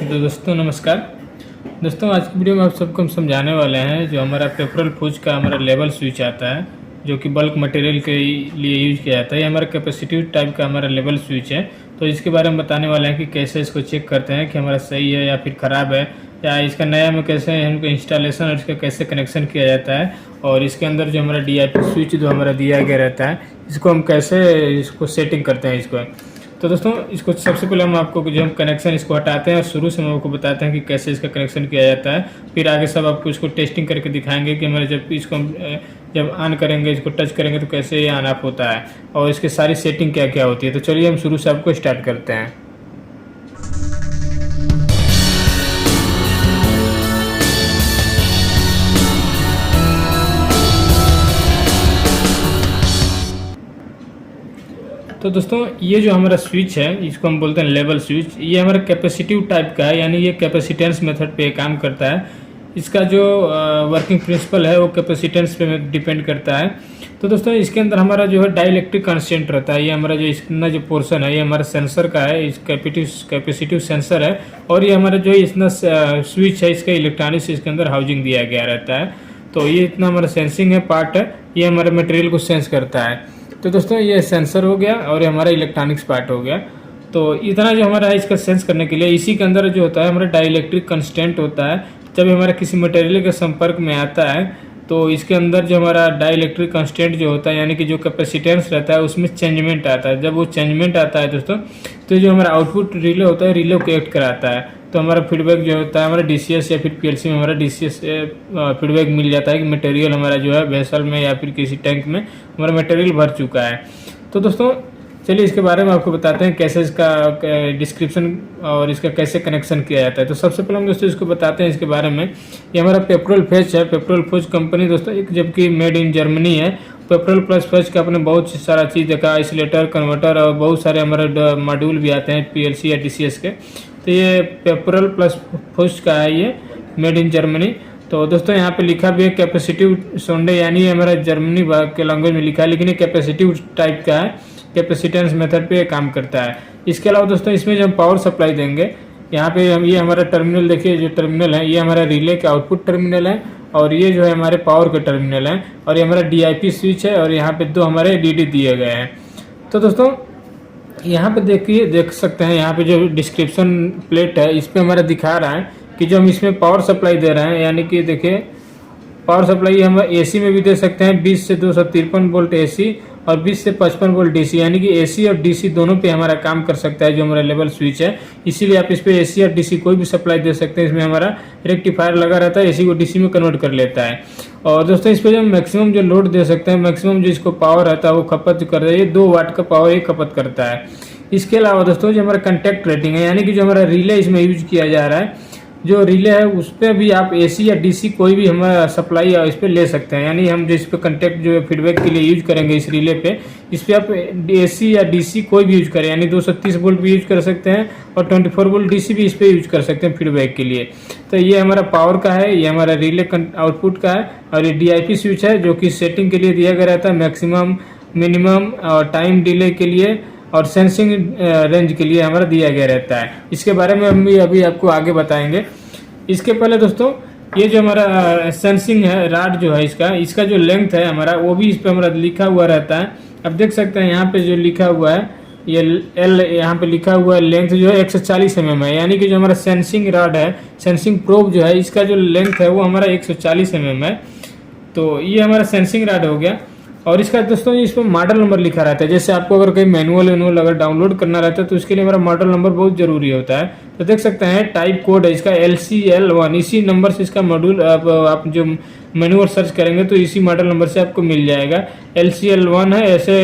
तो दोस्तों नमस्कार। दोस्तों आज की वीडियो में आप सबको हम समझाने वाले हैं जो हमारा पेपरल फ्यूज का हमारा लेवल स्विच आता है जो कि बल्क मटेरियल के लिए यूज किया जाता है। ये हमारा कैपेसिटिव टाइप का हमारा लेवल स्विच है। तो इसके बारे में बताने वाले हैं कि कैसे इसको चेक करते हैं कि हमारा सही है या फिर ख़राब है, या इसका नया में कैसे हमको इंस्टॉलेशन और इसका कैसे कनेक्शन किया जाता है, और इसके अंदर जो हमारा DIP स्विच जो हमारा दिया गया रहता है इसको हम कैसे इसको सेटिंग करते हैं इसको। तो दोस्तों इसको सबसे पहले हम आपको जो हम कनेक्शन इसको हटाते हैं और शुरू से हम आपको बताते हैं कि कैसे इसका कनेक्शन किया जाता है। फिर आगे सब आपको इसको टेस्टिंग करके दिखाएंगे कि हमारे जब इसको हम जब ऑन करेंगे, इसको टच करेंगे तो कैसे ये ऑन ऑफ होता है और इसकी सारी सेटिंग क्या क्या होती है। तो चलिए हम शुरू से आपको स्टार्ट करते हैं। तो दोस्तों ये जो हमारा स्विच है इसको हम बोलते हैं लेवल स्विच। ये हमारा कैपेसिटिव टाइप का है, यानी ये कैपेसिटेंस मेथड पे काम करता है। इसका जो वर्किंग प्रिंसिपल है वो कैपेसिटेंस पे डिपेंड करता है। तो दोस्तों इसके अंदर हमारा जो है डाइलेक्ट्रिक कांस्टेंट रहता है। ये हमारा जो इतना जो पोर्शन है ये हमारा सेंसर का है, इस कैपेसिटिव सेंसर है। और ये हमारा जो इतना स्विच है इसका इलेक्ट्रॉनिक्स इसके अंदर हाउसिंग दिया गया रहता है। तो ये इतना हमारा सेंसिंग है पार्ट है, ये हमारे मटेरियल को सेंस करता है। तो दोस्तों ये सेंसर हो गया और ये हमारा इलेक्ट्रॉनिक्स पार्ट हो गया। तो इतना जो हमारा है इसका सेंस करने के लिए इसी के अंदर जो होता है हमारा डाइलेक्ट्रिक कांस्टेंट होता है। जब हमारा किसी मटेरियल के संपर्क में आता है तो इसके अंदर जो हमारा डाइलेक्ट्रिक कांस्टेंट जो होता है यानी कि जो कैपेसिटेंस रहता है उसमें चेंजमेंट आता है। जब वो चेंजमेंट आता है दोस्तों तो जो हमारा आउटपुट रिले होता है रिले को एक्ट कराता है। तो हमारा फीडबैक जो होता है हमारा DCS या फिर PLC में हमारा DCS फीडबैक मिल जाता है कि मटेरियल हमारा जो है वेसल में या फिर किसी टैंक में हमारा मटेरियल भर चुका है। तो दोस्तों चलिए इसके बारे में आपको बताते हैं कैसे इसका डिस्क्रिप्शन और इसका कैसे कनेक्शन किया जाता है। तो सबसे पहले हम दोस्तों इसको बताते हैं इसके बारे में। ये हमारा पेपरल फ्यूज है। पेपरल फ्यूज कंपनी दोस्तों एक जबकि मेड इन जर्मनी है। पेपरल प्लस फ्यूज का अपने बहुत सारा चीज़ देखा, आइसोलेटर, कन्वर्टर और बहुत सारे हमारे मॉड्यूल भी आते हैं PLC या DCS के। तो ये पेपरल प्लस फ्यूज का है, ये मेड इन जर्मनी। तो दोस्तों यहाँ पे लिखा भी है कैपेसिटिव सोंडे, यानी हमारा जर्मनी के लैंग्वेज में लिखा है, लेकिन ये कैपेसिटिव टाइप का है, कैपेसिटेंस मेथड पे काम करता है। इसके अलावा दोस्तों इसमें जब हम पावर सप्लाई देंगे यहाँ पे हम ये हमारा टर्मिनल देखिए, जो टर्मिनल है ये हमारा रिले का आउटपुट टर्मिनल है और ये जो है हमारे पावर के टर्मिनल है और ये हमारा DIP स्विच है और यहाँ पे दो हमारे DD दिए गए हैं। तो दोस्तों यहाँ पे देखिए, देख सकते हैं यहाँ पे जो डिस्क्रिप्शन प्लेट है इस पर हमारा दिखा रहा है कि जो हम इसमें पावर सप्लाई दे रहे हैं, यानी कि देखिए पावर सप्लाई हम AC में भी दे सकते हैं 20 से 253 वोल्ट AC और 20 से 55 वोल्ट DC, यानी कि AC और DC दोनों पे हमारा काम कर सकता है जो हमारा लेवल स्विच है। इसीलिए आप इस पे AC और DC कोई भी सप्लाई दे सकते हैं। इसमें हमारा रेक्टिफायर लगा रहता है, AC को DC में कन्वर्ट कर लेता है। और दोस्तों इस पर जो मैक्सिमम जो लोड दे सकते हैं, मैक्सिमम जो इसको पावर रहता है वो खपत कर रही है 2 वाट का पावर ये खपत करता है। इसके अलावा दोस्तों जो हमारा कंटेक्ट रेटिंग है, यानी कि जो हमारा रिले इसमें यूज किया जा रहा है, जो रिले है उस पर भी आप AC या DC कोई भी हमारा सप्लाई इस पर ले सकते हैं। यानी हम जो इस पर कंटेक्ट जो फीडबैक के लिए यूज करेंगे इस रिले पे, इस पर आप AC या DC कोई भी यूज करें, यानी 230 वोल्ट भी यूज कर सकते हैं और 24 वोल्ट DC भी इस पर यूज कर सकते हैं फीडबैक के लिए। तो ये हमारा पावर का है, ये हमारा रिले आउटपुट का है और ये DIP स्विच है जो कि सेटिंग के लिए दिया गया रहता है, मैक्सिमम, मिनिमम और टाइम डिले के लिए और सेंसिंग रेंज के लिए हमारा दिया गया रहता है। इसके बारे में हम भी अभी आपको आगे बताएंगे। इसके पहले दोस्तों ये जो हमारा सेंसिंग है राड जो है इसका जो लेंथ है हमारा वो भी इस पर हमारा लिखा हुआ रहता है। अब देख सकते हैं यहाँ पे जो लिखा हुआ है ये L यहाँ पे लिखा हुआ है, लेंथ जो है 140 mm है। यानी कि जो हमारा सेंसिंग राड है, सेंसिंग प्रोब जो है इसका जो लेंथ है वो हमारा 140 mm है। तो ये हमारा सेंसिंग राड हो गया। और इसका दोस्तों इस पर मॉडल नंबर लिखा रहता है। जैसे आपको अगर कोई मैनुअल अगर डाउनलोड करना रहता है तो उसके लिए हमारा मॉडल नंबर बहुत जरूरी होता है। तो देख सकते हैं टाइप कोड है इसका LCL1, इसी नंबर से इसका मॉड्यूल आप जो मैनुअल सर्च करेंगे तो इसी मॉडल नंबर से आपको मिल जाएगा। LCL1 है, ऐसे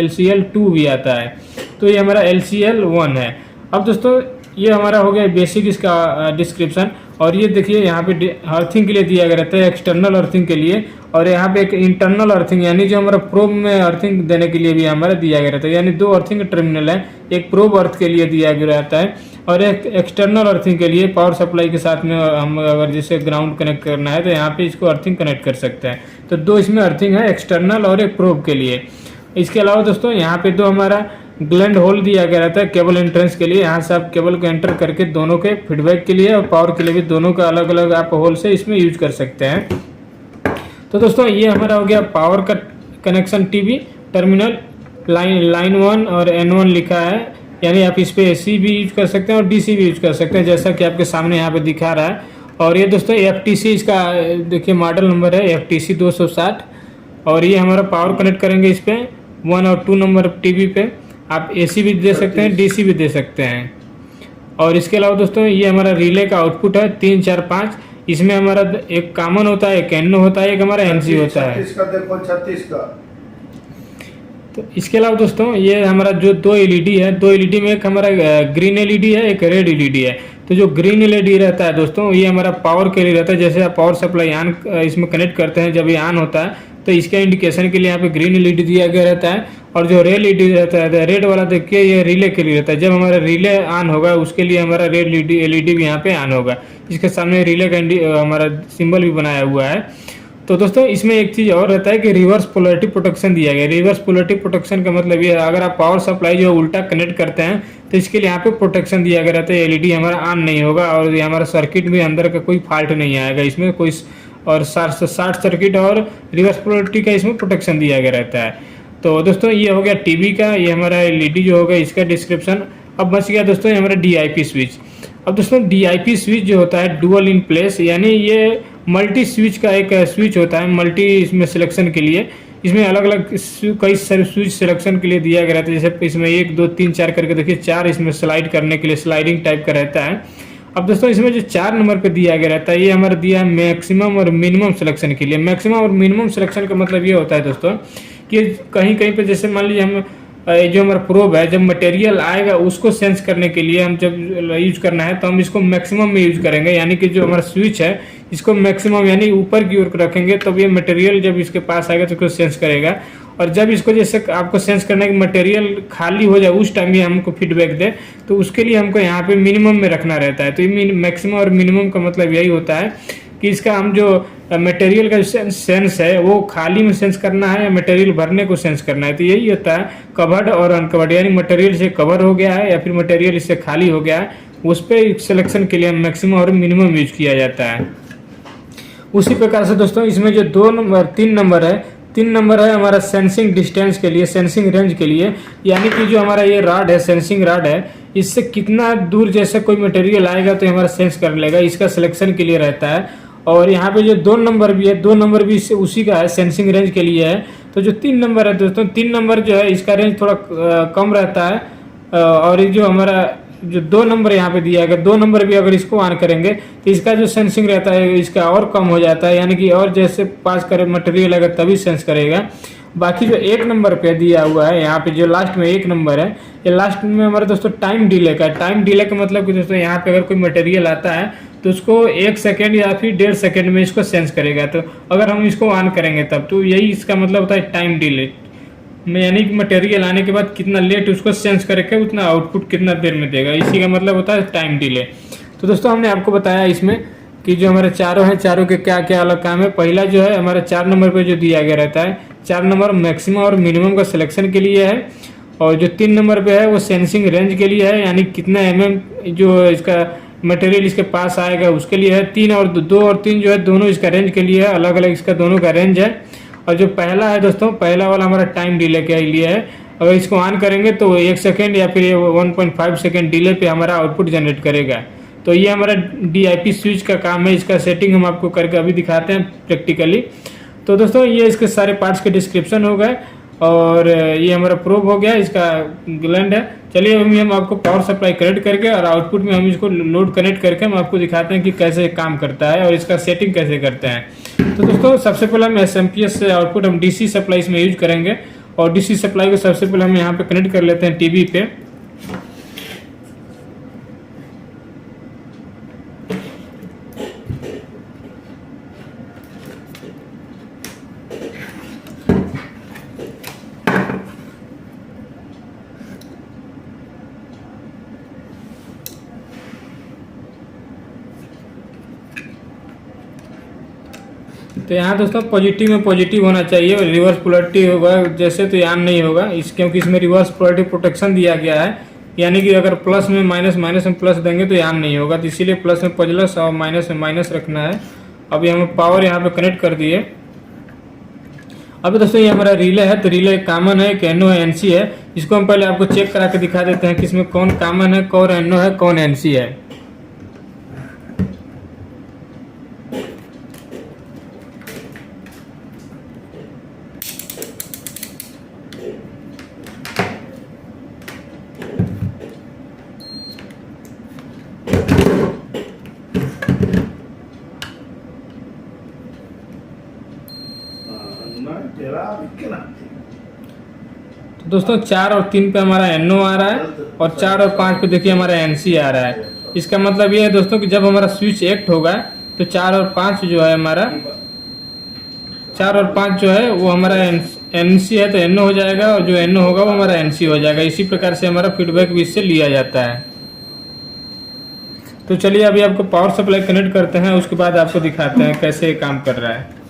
LCL2 भी आता है। तो ये हमारा LCL1 है। अब दोस्तों ये हमारा हो गया बेसिक इसका डिस्क्रिप्शन। और ये देखिए यहाँ पे अर्थिंग के लिए दिया गया रहता है, एक्सटर्नल अर्थिंग के लिए, और यहाँ पे एक इंटरनल अर्थिंग यानी जो हमारा प्रोब में अर्थिंग देने के लिए भी हमारा दिया गया रहता है। यानी 2 अर्थिंग टर्मिनल है, एक प्रोब अर्थ के लिए दिया गया रहता है और एक एक्सटर्नल अर्थिंग के लिए पावर सप्लाई के साथ में हम अगर जैसे ग्राउंड कनेक्ट करना है तो यहाँ पे इसको अर्थिंग कनेक्ट कर सकते हैं। तो 2 इसमें अर्थिंग है, एक्सटर्नल और एक प्रोब के लिए। इसके अलावा दोस्तों यहाँ पे 2 हमारा ग्लैंड होल दिया गया रहता है केबल एंट्रेंस के लिए। यहाँ से आप केबल को एंटर करके दोनों के फीडबैक के लिए और पावर के लिए भी दोनों का अलग अलग आप होल से इसमें यूज कर सकते हैं। तो दोस्तों ये हमारा हो गया पावर का कनेक्शन टीवी टर्मिनल। लाइन 1 और N1 लिखा है, यानी आप इस पे AC भी यूज कर सकते हैं और DC भी यूज कर सकते हैं, जैसा कि आपके सामने यहाँ पे दिखा रहा है। और ये दोस्तों FTC इसका देखिए मॉडल नंबर है FTC 260। और ये हमारा पावर कनेक्ट करेंगे इस पे 1 और 2 नंबर टीवी पे। आप AC भी दे सकते हैं, DC भी दे सकते हैं। और इसके अलावा दोस्तों ये हमारा रिले का आउटपुट है 3 4 5। इसमें हमारा एक कॉमन होता है, एक NO होता है, एक हमारा NC होता है। 36 का देखो 36 का। तो इसके अलावा दोस्तों ये हमारा जो 2 LED है, 2 LED में एक हमारा ग्रीन LED है, एक रेड LED है। तो जो ग्रीन LED रहता है दोस्तों ये हमारा पावर के लिए रहता है। जैसे आप पावर सप्लाई ऑन इसमें कनेक्ट करते हैं, जब ये ऑन होता है तो इसका इंडिकेशन के लिए यहाँ पे ग्रीन LED दिया गया रहता है। और जो रेड LED रहता है, रेड वाला देखिए ये रिले के लिए रहता है। जब हमारा रिले ऑन होगा उसके लिए हमारा रेड LED भी यहाँ पे ऑन होगा। इसके सामने रिले का हमारा सिंबल भी बनाया हुआ है। तो दोस्तों इसमें एक चीज़ और रहता है कि रिवर्स पोलैरिटी प्रोटेक्शन दिया गया है। रिवर्स पोलैरिटी प्रोटेक्शन का मतलब ये है, अगर आप पावर सप्लाई जो उल्टा कनेक्ट करते हैं तो इसके लिए यहाँ पे प्रोटेक्शन दिया गया रहता है। LED हमारा ऑन नहीं होगा और ये हमारा सर्किट भी अंदर का कोई फॉल्ट नहीं आएगा इसमें कोई। और शॉर्ट सर्किट और रिवर्स पोलैरिटी का इसमें प्रोटेक्शन दिया गया रहता है। तो दोस्तों ये हो गया टीवी का, ये हमारा LED जो होगा इसका डिस्क्रिप्शन। अब बच गया दोस्तों ये हमारा DIP स्विच। अब दोस्तों DIP स्विच जो होता है डुअल इन प्लेस, यानी ये मल्टी स्विच का एक स्विच होता है मल्टी इसमें सिलेक्शन के लिए। इसमें अलग अलग कई सारे स्विच सिलेक्शन के लिए दिया गया रहता है। जैसे इसमें 1 2 3 4 करके देखिए 4 इसमें स्लाइड करने के लिए स्लाइडिंग टाइप का रहता है। अब दोस्तों इसमें जो 4 नंबर पे दिया गया रहता है ये हमारा दिया है मैक्सिमम और मिनिमम सिलेक्शन के लिए। मैक्सिमम और मिनिमम सिलेक्शन का मतलब ये होता है दोस्तों कि कहीं कहीं पे जैसे मान लीजिए हम जो हमारा प्रोब है, जब मटेरियल आएगा उसको सेंस करने के लिए हम जब यूज करना है तो हम इसको मैक्सिमम में यूज करेंगे। यानी कि जो हमारा स्विच है इसको मैक्सिमम यानी ऊपर की ओर रखेंगे तब ये मटेरियल जब इसके पास आएगा तो इसको सेंस करेगा। और जब इसको जैसे आपको सेंस करना है कि मटेरियल खाली हो जाए उस टाइम ये हमको फीडबैक दे, तो उसके लिए हमको यहाँ पे मिनिमम में रखना रहता है। तो ये मैक्सिमम और मिनिमम का मतलब यही होता है कि इसका हम जो मटेरियल का सेंस है वो खाली में सेंस करना है या मटेरियल भरने को सेंस करना है। तो यही होता है कवर्ड और अनकवर्ड, यानी मटेरियल से कवर हो गया है या फिर मटेरियल इससे खाली हो गया है, उस पर सिलेक्शन के लिए मैक्सिमम और मिनिमम यूज किया जाता है। उसी प्रकार से दोस्तों इसमें जो 3 नंबर है हमारा सेंसिंग डिस्टेंस के लिए, सेंसिंग रेंज के लिए। यानी कि जो हमारा ये रॉड है, सेंसिंग रॉड है, इससे कितना दूर जैसे कोई मटेरियल आएगा तो हमारा सेंस कर लेगा, इसका सिलेक्शन के लिए रहता है। और यहाँ पे जो 2 नंबर भी है, 2 नंबर भी उसी का है, सेंसिंग रेंज के लिए है। तो जो 3 नंबर है दोस्तों, 3 नंबर जो है इसका रेंज थोड़ा कम रहता है। और ये जो हमारा जो 2 नंबर यहाँ पे दिया गया, 2 नंबर भी अगर इसको ऑन करेंगे तो इसका जो सेंसिंग रहता है इसका और कम हो जाता है। यानी कि और जैसे पास करे मटेरियल अगर तभी सेंस करेगा। बाकी जो 1 नंबर पे दिया हुआ है यहाँ पे जो लास्ट में 1 नंबर है, ये लास्ट में हमारा दोस्तों टाइम डिले का। टाइम डिले का मतलब कि दोस्तों यहाँ पे अगर कोई मटेरियल आता है तो उसको 1 सेकेंड या फिर 1.5 सेकेंड में इसको सेंस करेगा। तो अगर हम इसको ऑन करेंगे तब, तो यही इसका मतलब होता है टाइम डिले में, यानी कि मटेरियल आने के बाद कितना लेट उसको सेंस करके उतना आउटपुट कितना देर में देगा, इसी का मतलब होता है टाइम डिले। तो दोस्तों हमने आपको बताया इसमें कि जो हमारे चारों हैं, चारों के क्या क्या अलग काम है। पहला जो है हमारा 4 नंबर पे जो दिया गया रहता है, 4 नंबर मैक्सिमम और मिनिमम का सिलेक्शन के लिए है। और जो 3 नंबर पे है वो सेंसिंग रेंज के लिए है, यानी कितना जो इसका मटेरियल इसके पास आएगा उसके लिए है। 2 और 3 जो है दोनों इसका रेंज के लिए है, अलग अलग इसका दोनों का रेंज है। और जो पहला है दोस्तों, पहला वाला हमारा टाइम डिले के लिए है। अगर इसको ऑन करेंगे तो 1 सेकेंड या फिर 1.5 सेकेंड डिले पे हमारा आउटपुट जनरेट करेगा। तो ये हमारा DIP स्विच का काम है। इसका सेटिंग हम आपको करके अभी दिखाते हैं प्रैक्टिकली। तो दोस्तों ये इसके सारे पार्ट्स के डिस्क्रिप्शन हो गए और ये हमारा प्रोब हो गया, इसका ग्लैंड है। चलिए अभी हम आपको पावर सप्लाई कनेक्ट करके और आउटपुट में हम इसको लोड कनेक्ट करके हम आपको दिखाते हैं कि कैसे काम करता है और इसका सेटिंग कैसे करते हैं। तो दोस्तों सबसे पहले हम SMPS से आउटपुट हम DC सप्लाई इसमें यूज करेंगे। और DC सप्लाई को सबसे पहले हम यहाँ पे कनेक्ट कर लेते हैं टीवी पे। तो यहाँ दोस्तों पॉजिटिव में पॉजिटिव होना चाहिए, रिवर्स पोलैरिटी होगा जैसे तो यहाँ नहीं होगा क्योंकि इसमें रिवर्स पोलैरिटी प्रोटेक्शन दिया गया है, यानी कि अगर प्लस में माइनस, माइनस में प्लस देंगे तो यहाँ नहीं होगा, तो इसीलिए प्लस में प्लस और माइनस में माइनस रखना है। अभी हमें पावर यहाँ पे कनेक्ट कर दिए। अभी दोस्तों ये हमारा रिले है, तो रिले कॉमन है, एक एनओ है, एनसी है। इसको हम पहले आपको चेक करा के दिखा देते हैं कि इसमें कौन कॉमन है, कौन एनओ है, कौन एनसी है। तो दोस्तों 4 और 3 पे हमारा एनओ आ रहा है और 4 और 5 पे देखिए हमारा एनसी आ रहा है। इसका मतलब ये है दोस्तों कि जब हमारा स्विच एक्ट होगा तो 4 और 5 जो है हमारा 4 और 5 जो है वो हमारा एनसी है तो एनओ हो जाएगा, और जो एनओ होगा वो हमारा एनसी हो जाएगा। इसी प्रकार से हमारा फीडबैक भी इससे लिया जाता है। तो चलिए अभी आपको पावर सप्लाई कनेक्ट करते हैं, उसके बाद आपको दिखाते हैं कैसे ये काम कर रहा है।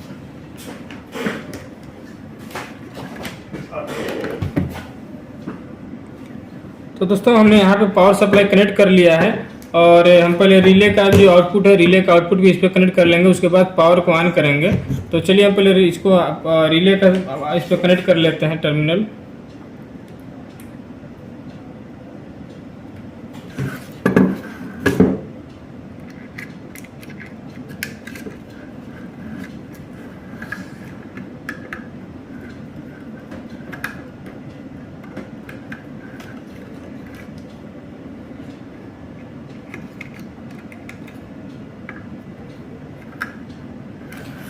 तो दोस्तों हमने यहाँ पे पावर सप्लाई कनेक्ट कर लिया है, और हम पहले रिले का जो आउटपुट है, रिले का आउटपुट भी इस पर कनेक्ट कर लेंगे, उसके बाद पावर को ऑन करेंगे। तो चलिए हम पहले इसको रिले का इस पर कनेक्ट कर लेते हैं टर्मिनल।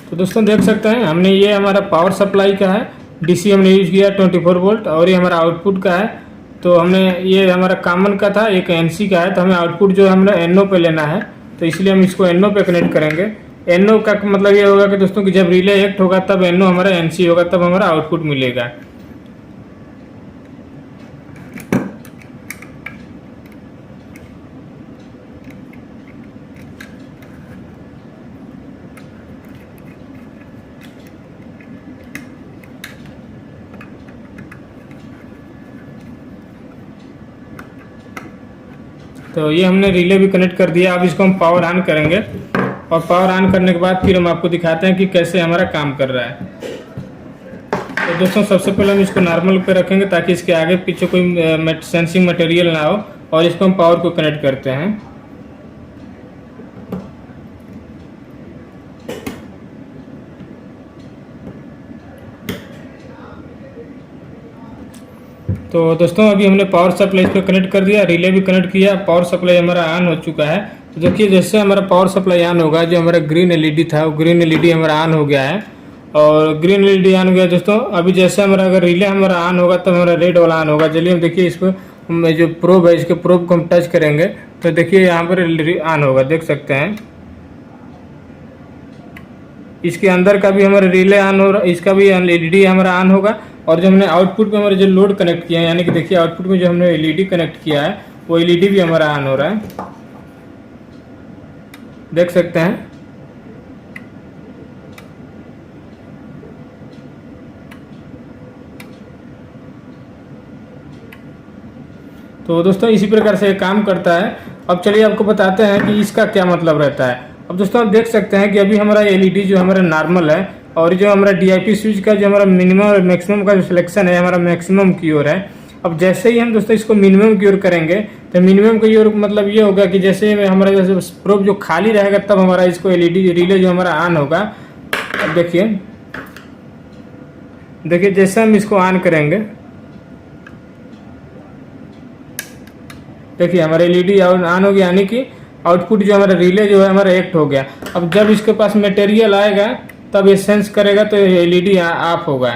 तो दोस्तों देख सकते हैं हमने ये हमारा पावर सप्लाई का है, डीसी हमने यूज किया 24 वोल्ट, और ये हमारा आउटपुट का है। तो हमने ये हमारा कॉमन का था, एक एनसी का है, तो हमें आउटपुट जो है हमें एनओ पे लेना है, तो इसलिए हम इसको एनओ पे कनेक्ट करेंगे। एनओ का मतलब ये होगा कि दोस्तों कि जब रिले एक्ट होगा तब एनओ हमारा एनसी होगा, तब हमारा आउटपुट मिलेगा। तो ये हमने रिले भी कनेक्ट कर दिया। अब इसको हम पावर ऑन करेंगे, और पावर ऑन करने के बाद फिर हम आपको दिखाते हैं कि कैसे हमारा काम कर रहा है। तो दोस्तों सबसे पहले हम इसको नॉर्मल पे रखेंगे ताकि इसके आगे पीछे कोई सेंसिंग मटेरियल ना हो, और इसको हम पावर को कनेक्ट करते हैं। तो दोस्तों अभी हमने पावर सप्लाई इस पर कनेक्ट कर दिया, रिले भी कनेक्ट किया, पावर सप्लाई हमारा ऑन हो चुका है। तो देखिए जैसे हमारा पावर सप्लाई ऑन होगा, जो हमारा ग्रीन एलईडी था वो ग्रीन एलईडी हमारा ऑन हो गया है, और ग्रीन एलईडी ऑन हो गया दोस्तों। अभी जैसे हमारा अगर रिले हमारा ऑन होगा तब हमारा रेड वाला ऑन होगा। चलिए हम देखिए इसको जो प्रोब है, इसके प्रोब को हम टच करेंगे तो देखिए यहाँ पर ऑन होगा, देख सकते हैं। इसके अंदर का भी हमारा रिले ऑन हो रहा, इसका भी एलईडी हमारा ऑन होगा। और जो हमने आउटपुट में हमारे जो लोड कनेक्ट किया है, यानी कि देखिए आउटपुट में जो हमने एलईडी कनेक्ट किया है वो एलईडी भी हमारा ऑन हो रहा है, देख सकते हैं। तो दोस्तों इसी प्रकार से ये काम करता है। अब चलिए आपको बताते हैं कि इसका क्या मतलब रहता है। अब दोस्तों आप देख सकते हैं कि अभी हमारा एलईडी जो हमारा नॉर्मल है, और जो हमारा डीआईपी स्विच का जो हमारा मिनिमम और मैक्सिमम का जो सिलेक्शन है हमारा मैक्सिमम की ओर है। अब जैसे ही हम दोस्तों इसको मिनिमम की ओर करेंगे तो मिनिमम की ओर मतलब ये होगा कि जैसे हमारा जैसे प्रोब जो खाली रहेगा तब हमारा इसको एलईडी रिले जो हमारा ऑन होगा। अब देखिए जैसे हम इसको ऑन करेंगे, देखिए हमारा एलईडी ऑन हो गया, यानी कि आउटपुट जो हमारा रिले जो है हमारा एक्ट हो गया। अब जब इसके पास मटेरियल आएगा तब ये सेंस करेगा तो एलईडी ऑफ होगा।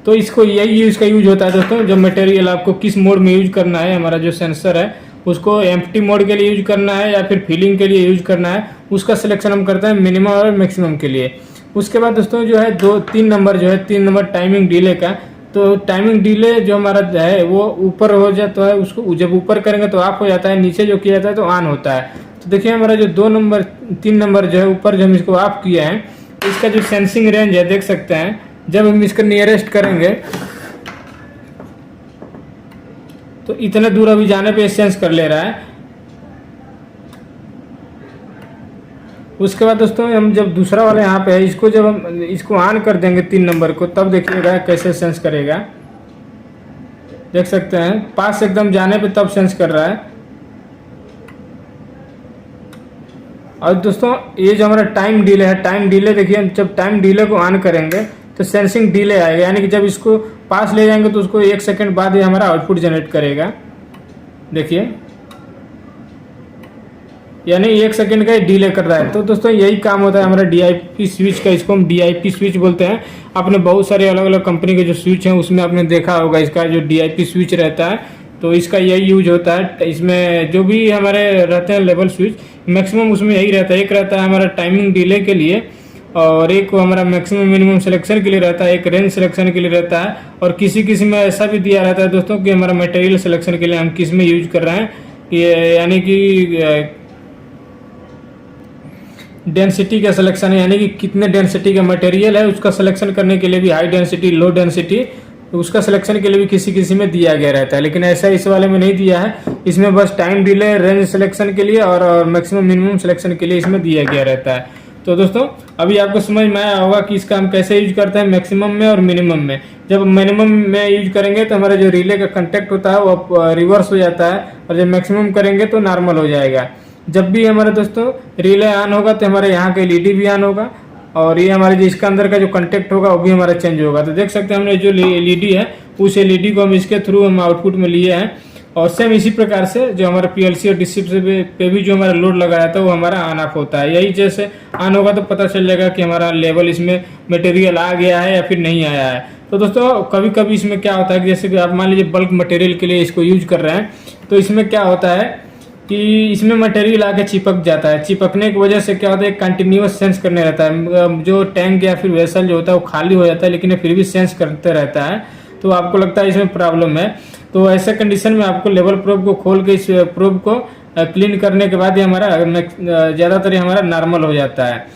तो इसको यही इसका यूज होता है दोस्तों, जब मटेरियल आपको किस मोड में यूज करना है, हमारा जो सेंसर है उसको एम्प्टी मोड के लिए यूज करना है या फिर फिलिंग के लिए यूज करना है, उसका सिलेक्शन हम करते हैं मिनिमम और मैक्सिमम के लिए। उसके बाद दोस्तों जो है 3 नंबर जो है 3 नंबर टाइमिंग डिले का, तो टाइमिंग डिले जो हमारा है वो ऊपर हो जाता है, उसको जब ऊपर करेंगे तो ऑफ हो जाता है, नीचे जो किया जाता है तो ऑन होता है। तो देखिए हमारा जो 3 नंबर जो है ऊपर जो हम इसको ऑफ किया है इसका जो सेंसिंग रेंज है देख सकते हैं, जब हम इसका नियरेस्ट करेंगे तो इतने दूर अभी जाने पे सेंस कर ले रहा है। उसके बाद दोस्तों हम जब दूसरा वाला यहाँ पे है, इसको जब हम इसको ऑन कर देंगे 3 नंबर को, तब देखिएगा कैसे सेंस करेगा। देख सकते हैं पास एकदम जाने पे तब सेंस कर रहा है। और दोस्तों ये जो हमारा टाइम डिले है, टाइम डिले देखिए, जब टाइम डिले को ऑन करेंगे तो सेंसिंग डिले आएगा, यानी कि जब इसको पास ले जाएंगे तो उसको 1 सेकंड बाद ये हमारा आउटपुट जनरेट करेगा। देखिए यानी 1 सेकंड का डिले कर रहा है। तो दोस्तों यही काम होता है हमारा डीआईपी स्विच का, इसको हम डीआईपी स्विच बोलते हैं। आपने बहुत सारे अलग अलग कंपनी के जो स्विच हैं उसमें आपने देखा होगा, इसका जो डीआईपी स्विच रहता है तो इसका यही यूज होता है। इसमें जो भी हमारे रहते हैं लेवल स्विच, मैक्सिमम उसमें यही रहता है। एक रहता है हमारा टाइमिंग डिले के लिए, और एक हमारा मैक्सिमम मिनिमम सिलेक्शन के लिए रहता है, एक रेंज सिलेक्शन के लिए रहता है, और किसी किसी में ऐसा भी दिया रहता है दोस्तों कि हमारा मटेरियल सिलेक्शन के लिए हम किस में यूज कर रहे हैं, यानी कि डेंसिटी का सिलेक्शन है, यानी कि कितने डेंसिटी का मटेरियल है उसका सिलेक्शन करने के लिए भी, हाई डेंसिटी लो डेंसिटी उसका सिलेक्शन के लिए भी किसी किसी में दिया गया रहता है। लेकिन ऐसा इस वाले में नहीं दिया है, इसमें बस टाइम डिले, रेंज सिलेक्शन के लिए और मैक्सिमम मिनिमम सिलेक्शन के लिए इसमें दिया गया रहता है। तो दोस्तों अभी आपको समझ में आया होगा कि इसका हम कैसे यूज करते हैं मैक्सिमम में और मिनिमम में। जब मिनिमम में यूज करेंगे तो हमारा जो रिले का कंटेक्ट होता है वो रिवर्स हो जाता है, और जब मैक्सिमम करेंगे तो नॉर्मल हो जाएगा। जब भी हमारा दोस्तों रिले ऑन होगा तो हमारे यहाँ का एलईडी भी ऑन होगा, और ये हमारे जो इसका अंदर का जो कंटेक्ट होगा वो भी हमारा चेंज होगा। तो देख सकते हैं हमने जो एलईडी है उस एलईडी को हम इसके थ्रू हम आउटपुट में लिए हैं। और सेम इसी प्रकार से जो हमारा पीएलसी और डीसी पे भी जो हमारा लोड लगाया था वो हमारा ऑन ऑफ होता है। यही जैसे ऑन होगा तो पता चल जाएगा कि हमारा लेवल इसमें मटेरियल आ गया है या फिर नहीं आया है। तो दोस्तों कभी कभी इसमें क्या होता है कि जैसे कि आप मान लीजिए बल्क मटेरियल के लिए इसको यूज कर रहे हैं, तो इसमें क्या होता है कि इसमें मटेरियल आके चिपक जाता है। चिपकने की वजह से क्या होता है, कंटिन्यूअस सेंस करने रहता है। जो टैंक या फिर वेसल जो होता है वो खाली हो जाता है, लेकिन फिर भी सेंस करते रहता है। तो आपको लगता है इसमें प्रॉब्लम है, तो ऐसे कंडीशन में आपको लेवल प्रोब को खोल के इस प्रोब को क्लीन करने के बाद ये हमारा ज़्यादातर हमारा नॉर्मल हो जाता है।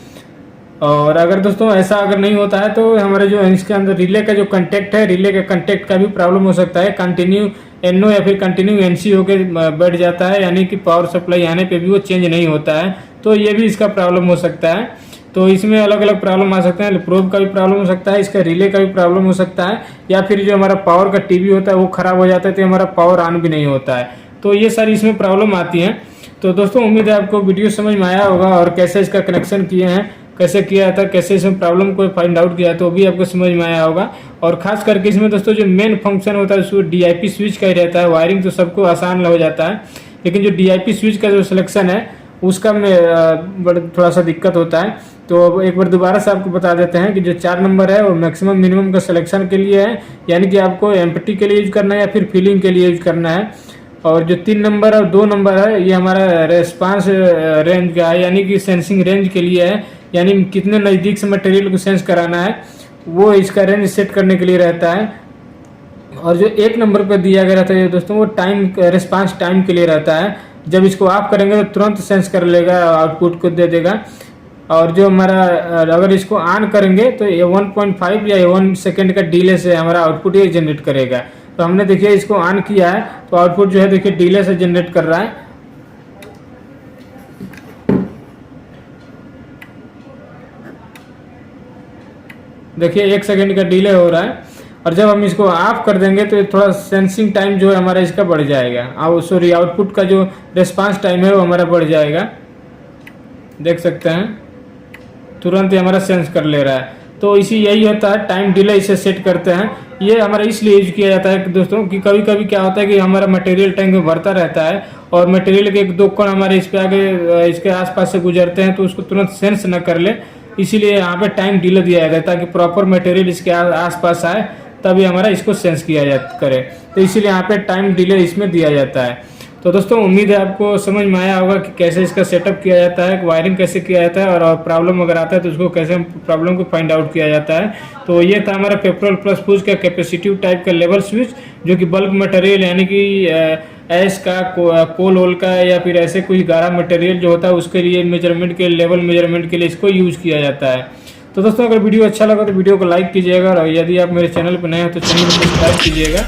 और अगर दोस्तों ऐसा अगर नहीं होता है तो हमारे जो इसके अंदर रिले का जो कंटेक्ट है, रिले के कंटेक्ट का भी प्रॉब्लम हो सकता है। कंटिन्यू एनओ या फिर कंटिन्यू एनसी होकर बैठ जाता है, यानी कि पावर सप्लाई आने पे भी वो चेंज नहीं होता है। तो ये भी इसका प्रॉब्लम हो सकता है। तो इसमें अलग अलग प्रॉब्लम आ सकते हैं, प्रोब का भी प्रॉब्लम हो सकता है, इसका रिले का भी प्रॉब्लम हो सकता है, या फिर जो हमारा पावर का टीवी होता है वो खराब हो जाता है तो हमारा पावर ऑन भी नहीं होता है। तो ये सारी इसमें प्रॉब्लम आती हैं। तो दोस्तों उम्मीद है आपको वीडियो समझ में आया होगा, और कैसे इसका कनेक्शन किए हैं, कैसे किया था, कैसे इसमें प्रॉब्लम को फाइंड आउट किया तो भी आपको समझ में आया होगा। और खास करके इसमें दोस्तों जो मेन फंक्शन होता है उसको डीआईपी स्विच का ही रहता है। वायरिंग तो सबको आसान हो जाता है, लेकिन जो डीआईपी स्विच का जो सिलेक्शन है उसका में थोड़ा सा दिक्कत होता है। तो एक बार दोबारा से आपको बता देते हैं कि जो 4 नंबर है वो मैक्सिमम मिनिमम का सिलेक्शन के लिए है, यानी कि आपको एम्प्टी के लिए यूज करना है या फिर फिलिंग के लिए यूज करना है। और जो 3 नंबर और 2 नंबर है ये हमारा रेस्पॉन्स रेंज का है, यानी कि सेंसिंग रेंज के लिए है, यानी कितने नज़दीक से मटेरियल को सेंस कराना है वो इसका रेंज सेट करने के लिए रहता है। और जो 1 नंबर पर दिया गया रहता है दोस्तों वो टाइम रिस्पांस टाइम के लिए रहता है। जब इसको ऑफ करेंगे तो तुरंत सेंस कर लेगा, आउटपुट को दे देगा। और जो हमारा अगर इसको ऑन करेंगे तो ये 1.5 या 1 सेकेंड का डिले से हमारा आउटपुट ये जनरेट करेगा। तो हमने देखिए इसको ऑन किया है तो आउटपुट जो है देखिए डिले से जनरेट कर रहा है। देखिए 1 सेकेंड का डिले हो रहा है, और जब हम इसको ऑफ कर देंगे तो थोड़ा सेंसिंग टाइम जो है हमारा इसका बढ़ जाएगा, और सॉरी आउटपुट का जो रिस्पांस टाइम है वो हमारा बढ़ जाएगा। देख सकते हैं तुरंत ही हमारा सेंस कर ले रहा है। तो इसी यही होता है, टाइम डिले इसे सेट करते हैं। ये हमारा इसलिए यूज किया जाता है कि दोस्तों कि कभी कभी क्या होता है कि हमारा मटेरियल टैंक में भरता रहता है और मटेरियल के 1-2 कण हमारे इस पे आगे इसके आसपास से गुजरते हैं तो उसको तुरंत सेंस न कर ले, इसीलिए यहाँ पे टाइम डिले दिया जाता है ताकि प्रॉपर मटेरियल इसके आसपास आए तभी हमारा इसको सेंस किया जा करे। तो इसीलिए यहाँ पे टाइम डिले इसमें दिया जाता है। तो दोस्तों उम्मीद है आपको समझ में आया होगा कि कैसे इसका सेटअप किया जाता है, वायरिंग कैसे किया जाता है, और प्रॉब्लम अगर आता है तो उसको कैसे प्रॉब्लम को फाइंड आउट किया जाता है। तो ये था हमारा पेट्रोल प्लस फ्यूज का कैपेसिटिव टाइप का लेवल स्विच, जो कि बल्क मटेरियल यानी कि ऐश का, कोल ओल का, या फिर ऐसे कोई गाढ़ा मटेरियल जो होता है उसके लिए मेजरमेंट के, लेवल मेजरमेंट के लिए इसको यूज किया जाता है। तो दोस्तों अगर वीडियो अच्छा लगा तो वीडियो को लाइक कीजिएगा, और यदि आप मेरे चैनल पर नए हैं तो चैनल को सब्सक्राइब कीजिएगा।